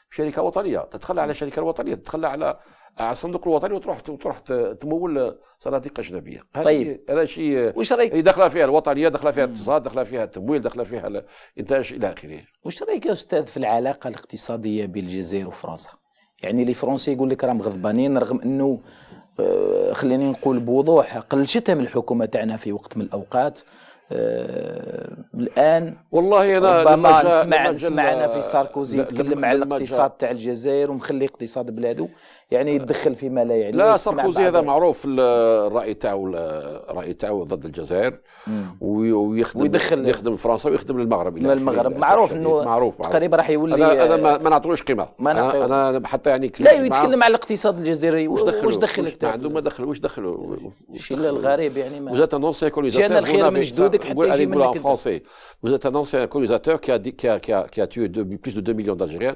شركه وطنيه، تتخلى على الشركه الوطنيه، تتخلى على الصندوق الوطني وتروح تمول صناديق اجنبيه. طيب هذا شيء واش رايك؟ داخله فيها الوطنيه، داخله فيها الاقتصاد، داخله فيها التمويل، داخله فيها الانتاج الى اخره. واش رايك يا استاذ في العلاقه الاقتصاديه بين الجزائر وفرنسا؟ يعني لي فرونسي يقول لك راهم غضبانين رغم انه خليني نقول بوضوح قلشتهم الحكومه تاعنا في وقت من الاوقات. الان والله انا ربما سمعنا في ساركوزي يتكلم على الاقتصاد تاع الجزائر ومخلي اقتصاد بلاده يعني يتدخل فيما لا يعني. لا ساركوزي هذا معروف الراي تاعو ضد الجزائر، ويخدم فرنسا ويخدم المغرب. معروف انه تقريبا راح يولي. انا ما نعطولوش قيمه، انا حتى يعني لا يتكلم على الاقتصاد الجزائري. واش دخل؟ ما عنده ما دخل. واش دخلوا؟ شيء الغريب يعني. Vous êtes un ancien colonisateur. جانا الخير من جدودك حتى يجي منك en français. Vous êtes un ancien colonisateur qui a tué plus de 2 millions d'Algériens.